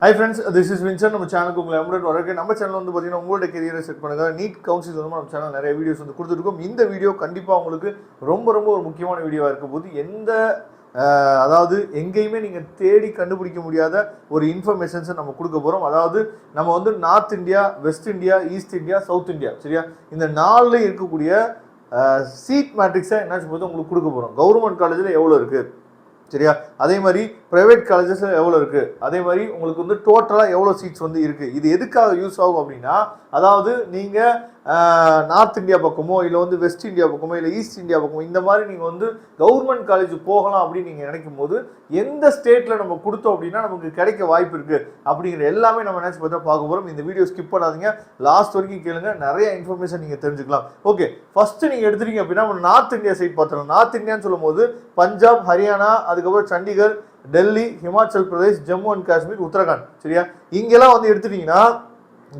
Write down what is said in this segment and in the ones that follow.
Hi friends, this is Vincent. நம்ம சேனலுக்கு உங்களை அன்புடன் வரவேற்கிறேன். நம்ம சேனல் வந்து பார்த்தீங்கன்னா உங்களோட கெரியரை செட் பண்ணுங்க. நீட் கவுன்சில் வந்து நம்ம சேனல் நிறைய வீடியோஸ் வந்து கொடுத்துருக்கோம். இந்த வீடியோ கண்டிப்பாக உங்களுக்கு ரொம்ப ஒரு முக்கியமான வீடியோவாக இருக்க போது அதாவது எங்கேயுமே நீங்கள் தேடி கண்டுபிடிக்க முடியாத ஒரு இன்ஃபர்மேஷன்ஸை நம்ம கொடுக்க போகிறோம். அதாவது நம்ம வந்து north India, west India, east India, south India, சரியா, இந்த நாளில் இருக்கக்கூடிய சீட் மேட்ரிக்ஸை என்ன போது உங்களுக்கு கொடுக்க போகிறோம். கவர்மெண்ட் காலேஜில் எவ்வளோ இருக்குது, சரியா, அதே மாதிரி ப்ரைவேட் காலேஜஸில் எவ்வளோ இருக்குது, அதே மாதிரி உங்களுக்கு வந்து டோட்டலாக எவ்வளோ சீட்ஸ் வந்து இருக்குது. இது எதுக்காக யூஸ் ஆகும் அப்படின்னா, அதாவது நீங்கள் நார்த் இந்தியா பக்கமோ இல்லை வந்து வெஸ்ட் இந்தியா பக்கமோ இல்லை ஈஸ்ட் இந்தியா பக்கமோ இந்த மாதிரி நீங்கள் வந்து கவர்மெண்ட் காலேஜ் போகலாம் அப்படின்னு நீங்கள் நினைக்கும் போது எந்த ஸ்டேட்டில் நம்ம கொடுத்தோம் அப்படின்னா நமக்கு கிடைக்க வாய்ப்பு இருக்குது அப்படிங்கிற எல்லாமே நம்ம நினச்சி பார்த்தா பார்க்க போகிறோம். இந்த வீடியோ ஸ்கிப் பண்ணாதீங்க, லாஸ்ட் வரைக்கும் கேளுங்க, நிறைய இன்ஃபர்மேஷன் நீங்கள் தெரிஞ்சுக்கலாம். ஓகே, ஃபஸ்ட்டு நீங்கள் எடுத்துட்டீங்க அப்படின்னா நம்ம நார்த் இந்தியா சைட் பார்த்துக்கலாம். நார்த் இந்தியான்னு சொல்லும் போது பஞ்சாப், ஹரியானா, அதுக்கப்புறம் சண்டிகர், டெல்லி, ஹிமாச்சல் பிரதேஷ், ஜம்மு அண்ட் காஷ்மீர், உத்தரகாண்ட், சரியா, இங்கெல்லாம் வந்து எடுத்துட்டீங்கன்னா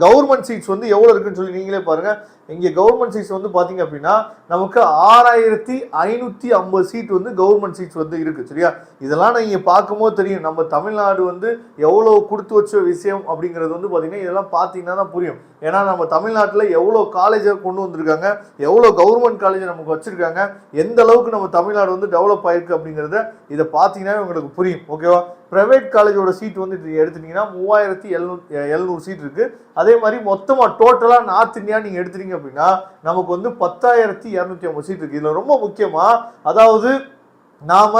கவர்மெண்ட் சீட்ஸ் வந்து எவ்வளோ இருக்குன்னு சொல்லி நீங்களே பாருங்க. இங்கே கவர்மெண்ட் சீட்ஸ் வந்து பார்த்தீங்க அப்படின்னா நமக்கு 6550 சீட் வந்து கவர்மெண்ட் சீட்ஸ் வந்து இருக்குது, சரியா. இதெல்லாம் நீங்கள் பார்க்கும்போது தெரியும் நம்ம தமிழ்நாடு வந்து எவ்வளோ கொடுத்து வச்ச விஷயம் அப்படிங்கிறது வந்து பார்த்தீங்கன்னா இதெல்லாம் பார்த்தீங்கன்னா தான் புரியும். ஏன்னா நம்ம தமிழ்நாட்டில் எவ்வளோ காலேஜை கொண்டு வந்திருக்காங்க, எவ்வளோ கவர்மெண்ட் காலேஜை நமக்கு வச்சுருக்காங்க, எந்த அளவுக்கு நம்ம தமிழ்நாடு வந்து டெவலப் ஆயிருக்கு அப்படிங்கிறத இதை பார்த்தீங்கன்னா உங்களுக்கு புரியும். ஓகேவா. ப்ரைவேட் காலேஜோட சீட் வந்து எடுத்துட்டீங்கன்னா 3700 சீட் இருக்குது. அதே மாதிரி மொத்தமாக டோட்டலாக நார்த் இந்தியா நீங்கள் எடுத்துட்டீங்க அப்படின்னா நமக்கு வந்து 10250 சீட் இருக்கு. இதுல ரொம்ப முக்கியமா, அதாவது நாம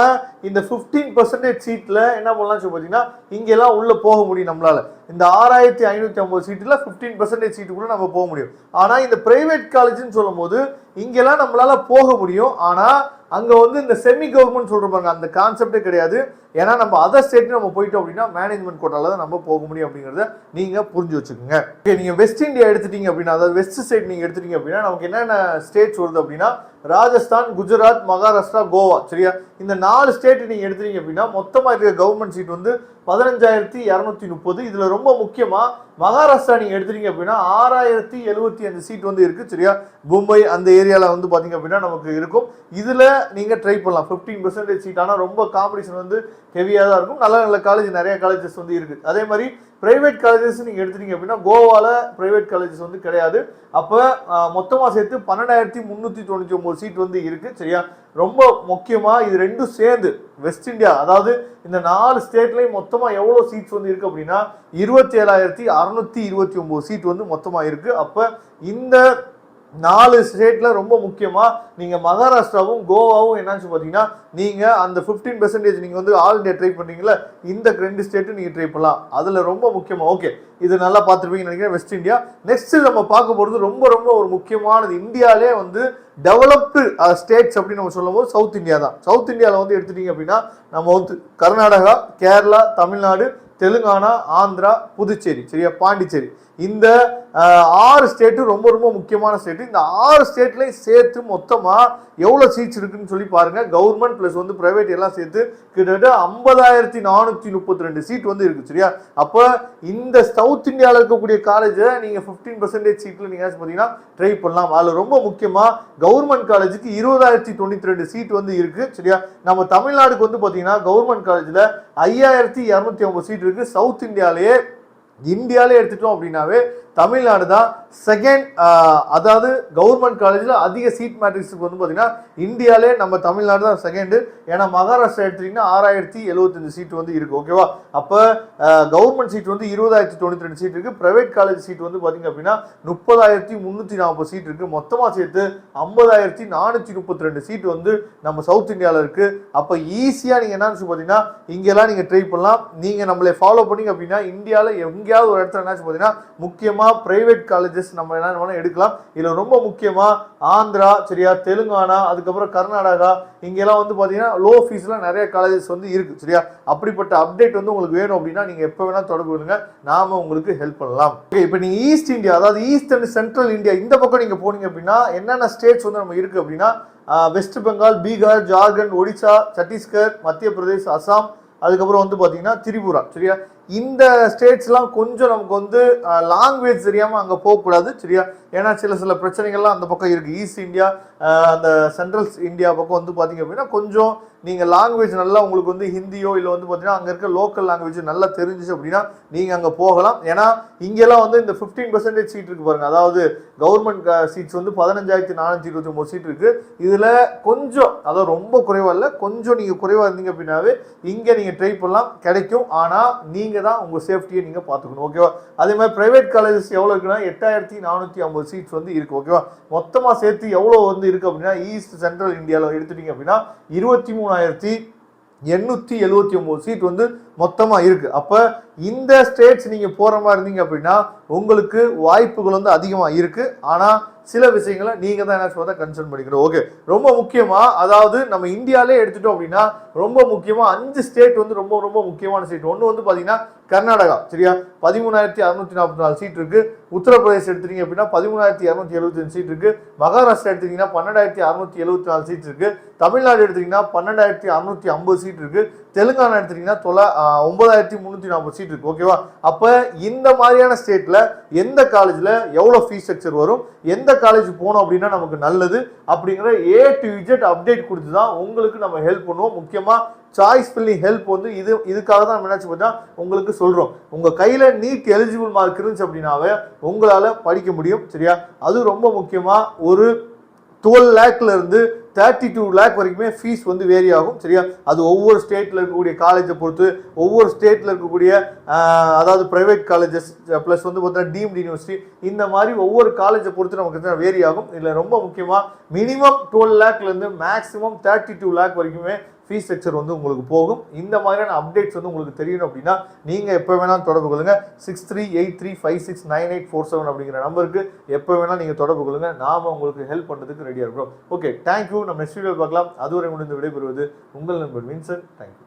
இந்த 15% சீட்ல என்ன பண்ணலாம் பார்த்தீங்கன்னா இங்கெல்லாம் உள்ள போக முடியும் நம்மளால. இந்த 6550 சீட்டுல 15% சீட்டுக்குள்ள நம்ம போக முடியும். ஆனா இந்த பிரைவேட் காலேஜ்னு சொல்லும் போது இங்கெல்லாம் நம்மளால போக முடியும். ஆனா அங்க வந்து இந்த செமி கவர்மெண்ட் சொல்றாங்க, அந்த கான்செப்டே கிடையாது. ஏன்னா நம்ம அதர் ஸ்டேட் நம்ம போயிட்டோம் அப்படின்னா மேனேஜ்மெண்ட் கோட்டால தான் நம்ம போக முடியும் அப்படிங்கிறத நீங்க புரிஞ்சு வச்சுக்கோங்க. நீங்க வெஸ்ட் இந்தியா எடுத்துட்டீங்க அப்படின்னா, அதாவது வெஸ்ட் சைட் நீங்க எடுத்துட்டீங்க அப்படின்னா நமக்கு என்னென்ன ஸ்டேட்ஸ் வருது அப்படின்னா ராஜஸ்தான், குஜராத், மகாராஷ்டிரா, கோவா, சரியா, இந்த 4 ஸ்டேட் நீங்க எடுத்துட்டீங்க அப்படின்னா மொத்தமா இருக்கிற கவர்மெண்ட் சீட் வந்து 15230. இதுல ரொம்ப முக்கியமா மகாராஷ்டிரா நீங்க எடுத்துட்டீங்க அப்படின்னா 6075 சீட் வந்து இருக்கு, சரியா. மும்பை அந்த ஏரியால வந்து பாத்தீங்க அப்படின்னா நமக்கு இருக்கும். இதுல நீங்க ட்ரை பண்ணலாம் 15% சீட். ஆனா ரொம்ப காம்படிஷன் வந்து ஹெவியா தான் இருக்கும். நல்ல நல்ல காலேஜ், நிறைய காலேஜஸ் வந்து இருக்கு. அதே மாதிரி பிரைவேட் காலேஜஸ் நீங்க எடுத்துட்டீங்க அப்படின்னா கோவால பிரைவேட் காலேஜஸ் வந்து கிடையாது. அப்ப மொத்தமா சேர்த்து 12399 சீட் வந்து இருக்கு, சரியா. ரொம்ப முக்கியமா இது ரெண்டும் சேர்ந்து வெஸ்ட் இந்தியா, அதாவது இந்த 4 ஸ்டேட்லயும் மொத்தமா எவ்வளவு சீட்ஸ் வந்து இருக்கு அப்படின்னா 27629 சீட் வந்து மொத்தமா இருக்கு. அப்ப இந்த 4 ஸ்டேட்ல ரொம்ப முக்கியமா நீங்க மகாராஷ்டிராவும் கோவாவும் என்னாச்சு பாத்தீங்கன்னா நீங்க அந்த 15% நீங்க வந்து ஆல் இந்தியா ட்ரை பண்றீங்களா, இந்த 2 ஸ்டேட்டும் நீங்க ட்ரை பண்ணலாம். அதுல ரொம்ப முக்கியமா, ஓகே, இது நல்லா பார்த்துருப்பீங்கன்னு நினைக்கிறேன் வெஸ்ட் இந்தியா. நெக்ஸ்ட் நம்ம பார்க்க போறது ரொம்ப ஒரு முக்கியமானது. இந்தியாவிலே வந்து டெவலப்டு ஸ்டேட்ஸ் அப்படின்னு நம்ம சொல்லும் போது சவுத் இந்தியா தான். சவுத் இந்தியாவில் வந்து எடுத்துட்டீங்க அப்படின்னா நம்ம வந்து கர்நாடகா, கேரளா, தமிழ்நாடு, தெலுங்கானா, ஆந்திரா, புதுச்சேரி, சரியா, பாண்டிச்சேரி, இந்த 6 ஸ்டேட்டும் ரொம்ப முக்கியமான ஸ்டேட். இந்த 6 ஸ்டேட்லையும் சேர்த்து மொத்தமா எவ்வளவு சீட்ஸ் இருக்குன்னு சொல்லி பாருங்க. கவர்மெண்ட் பிளஸ் வந்து பிரைவேட் எல்லாம் சேர்த்து கிட்டத்தட்ட 50432 சீட் வந்து இருக்கு, சரியா. அப்ப இந்த சவுத் இந்தியாவில் இருக்கக்கூடிய காலேஜை நீங்க 15% சீட்ல நீங்க பாத்தீங்கன்னா ட்ரை பண்ணலாம். அதுல ரொம்ப முக்கியமா கவர்மெண்ட் காலேஜுக்கு 20092 சீட் வந்து இருக்கு, சரியா. நம்ம தமிழ்நாடுக்கு வந்து பாத்தீங்கன்னா கவர்மெண்ட் காலேஜ்ல 5250 சீட் இருக்கு. சவுத் இந்தியாலே எடுத்துட்டோம் அப்படின்னாவே தமிழ்நாடு தான் செகண்ட். அதாவது கவர்மெண்ட் காலேஜில் அதிக சீட் மேட்ரிக்ஸுக்கு வந்து பார்த்தீங்கன்னா இந்தியாவிலே நம்ம தமிழ்நாடு தான் செகண்டு. ஏன்னா மகாராஷ்டிரா எடுத்துட்டீங்கன்னா 6075 சீட் வந்து இருக்கு, ஓகேவா. அப்போ கவர்மெண்ட் சீட் வந்து 20092 சீட் இருக்கு. பிரைவேட் காலேஜ் சீட் வந்து பார்த்தீங்க அப்படின்னா 30340 சீட் இருக்கு. மொத்தமாக சேர்த்து 50432 சீட் வந்து நம்ம சவுத் இந்தியாவில் இருக்கு. அப்போ ஈஸியாக நீங்கள் என்னன்னு பார்த்தீங்கன்னா இங்கெல்லாம் நீங்கள் ட்ரை பண்ணலாம். நீங்கள் நம்மளை ஃபாலோ பண்ணீங்க அப்படின்னா இந்தியாவில் எங்கேயாவது ஒரு இடத்துல என்ன பார்த்தீங்கன்னா முக்கியமாக பிரைவேட் காலேஜஸ் நம்ம என்ன எடுக்கலாம். இதுல ரொம்ப முக்கியமா ஆந்திரா, சரியா, தெலுங்கானா, அதுக்கப்புறம் கர்நாடகா, இங்கெல்லாம் வந்து பாத்தீங்கன்னா லோ ஃபீஸ்ல நிறைய காலேஜஸ் வந்து இருக்கு, சரியா. அப்படிப்பட்ட அப்டேட் வந்து உங்களுக்கு வேணும் அப்படின்னா நீங்க எப்ப வேணா தொடர்பு கொள்ளுங்க, நாம உங்களுக்கு ஹெல்ப் பண்ணலாம். இப்போ நீங்க ஈஸ்ட் இந்தியா, அதாவது ஈஸ்ட் அண்ட் சென்ட்ரல் இந்தியா இந்த பக்கம் நீங்க போனீங்க அப்படின்னா என்னென்ன ஸ்டேட்ஸ் வந்து நம்ம இருக்கு அப்படின்னா வெஸ்ட் பெங்கால், பீகார், ஜார்க்கண்ட், ஒடிசா, சத்தீஸ்கர், மத்திய பிரதேஷ், அசாம், அதுக்கப்புறம் வந்து பாத்தீங்கன்னா திரிபுரா, சரியா. இந்த ஸ்டேட்ஸ்லாம் கொஞ்சம் நமக்கு வந்து லாங்குவேஜ் தெரியாமல் அங்கே போகக்கூடாது சரியா. ஏன்னா சில பிரச்சனைகள்லாம் அந்த பக்கம் இருக்குது. ஈஸ்ட் இந்தியா அந்த சென்ட்ரல் இந்தியா பக்கம் வந்து பார்த்தீங்க அப்படின்னா கொஞ்சம் நீங்கள் லாங்குவேஜ் நல்லா உங்களுக்கு வந்து ஹிந்தியோ இல்லை வந்து பார்த்தீங்கன்னா அங்கே இருக்க லோக்கல் லாங்குவேஜ் நல்லா தெரிஞ்சிச்சு அப்படின்னா நீங்கள் அங்கே போகலாம். ஏன்னா இங்கெல்லாம் வந்து இந்த 15% சீட் இருக்கு பாருங்க, அதாவது கவர்மெண்ட் சீட்ஸ் வந்து 15,429 சீட் இருக்கு. இதில் கொஞ்சம் அதாவது ரொம்ப குறைவாக இல்லை, கொஞ்சம் நீங்கள் குறைவாக இருந்தீங்க அப்படின்னாவே இங்கே நீங்கள் ட்ரை பண்ணலாம், கிடைக்கும். ஆனால் நீங்கள் தான் உங்கள் சேஃப்டியை நீங்கள் பார்த்துக்கணும் ஓகேவா. அதே மாதிரி ப்ரைவேட் காலேஜஸ் எவ்வளோ இருக்குன்னா 8,450 சீட்ஸ் வந்து இருக்குது ஓகேவா. மொத்தமாக சேர்த்து எவ்வளோ வந்து இருக்குது அப்படின்னா ஈஸ்ட் சென்ட்ரல் இந்தியாவில் எடுத்துட்டீங்க அப்படின்னா 23,879 சீட் வந்து மொத்தமாக இருக்குது. அப்போ இந்த ஸ்டேட்ஸ் நீங்கள் போகிற மாதிரி இருந்தீங்க அப்படின்னா உங்களுக்கு வாய்ப்புகள் வந்து அதிகமாக இருக்குது. ஆனால் சில விஷயங்களை நீங்கள் தான் என்ன சொல்றதை கன்சர்ன் பண்ணிக்கணும் ஓகே. ரொம்ப முக்கியமாக அதாவது நம்ம இந்தியாவிலே எடுத்துட்டோம் அப்படின்னா ரொம்ப முக்கியமாக 5 ஸ்டேட் வந்து ரொம்ப ரொம்ப முக்கியமான ஸ்டேட். ஒன்று வந்து பார்த்தீங்கன்னா கர்நாடகா சரியா, 13,644 சீட் இருக்கு. உத்தரப்பிரதேஷ் எடுத்துட்டீங்க அப்படின்னா 13,275 சீட் இருக்கு. மகாராஷ்டிரா எடுத்துட்டீங்கன்னா 12,674 சீட் இருக்கு. தமிழ்நாடு எடுத்துட்டீங்கன்னா 12,650 சீட் இருக்கு. தெலுங்கானா எடுத்துட்டீங்கன்னா 9,340 சீட் இருக்கு ஓகேவா. அப்போ இந்த மாதிரியான ஸ்டேட்ல எந்த காலேஜில் எவ்வளோ ஃபீஸ் ஸ்ட்ரக்சர் வரும், எந்த காலேஜ் போனோம் அப்படின்னா நமக்கு நல்லது அப்படிங்கிற A to Z அப்டேட் கொடுத்து தான் உங்களுக்கு நம்ம ஹெல்ப் பண்ணுவோம். முக்கியமாக சாய்ஸ் ஃபில்லிங் ஹெல்ப் வந்து இதுக்காக தான் நம்ம நினைச்சு பார்த்தா உங்களுக்கு சொல்றோம். உங்க கையில நீட் எலிஜிபிள் மார்க் இருந்துச்சு அப்படின்னாவே உங்களால படிக்க முடியும் சரியா. அது ரொம்ப முக்கியமா ஒரு 12 லேக்ல இருந்து 32 லேக் வரைக்குமே ஃபீஸ் வந்து வேரி ஆகும் சரியா. அது ஒவ்வொரு ஸ்டேட்டில் இருக்கக்கூடிய காலேஜை பொறுத்து, ஒவ்வொரு ஸ்டேட்டில் இருக்கக்கூடிய அதாவது ப்ரைவேட் காலேஜஸ் ப்ளஸ் வந்து பார்த்தீங்கன்னா டீம்டு யூனிவர்சிட்டி, இந்த மாதிரி ஒவ்வொரு காலேஜை பொறுத்து நமக்கு வேரி ஆகும். இதில் ரொம்ப முக்கியமாக மினிமம் 12 லேக்லேருந்து மேக்ஸிமம் 32 லேக் வரைக்குமே ஃபீஸ் ஸ்ட்ரக்சர் வந்து உங்களுக்கு போகும். இந்த மாதிரியான அப்டேட்ஸ் வந்து உங்களுக்கு தெரியணும் அப்படின்னா நீங்கள் எப்போ வேணாலும் தொடர்பு கொள்ளுங்க. 6383569847 அப்படிங்கிற நம்பருக்கு எப்போ வேணாலும் நீங்கள் தொடர்பு கொள்ளுங்க. நாம உங்களுக்கு ஹெல்ப் பண்ணுறதுக்கு ரெடியாக இருக்கிறோம். Okay, thank you. நம்ம நெக்ஸ்ட் வீடியோ பார்க்கலாம். அதுவரை முடிந்து விடைபெறுவது உங்கள் நண்பர் வின்சென்ட். தேங்க்யூ.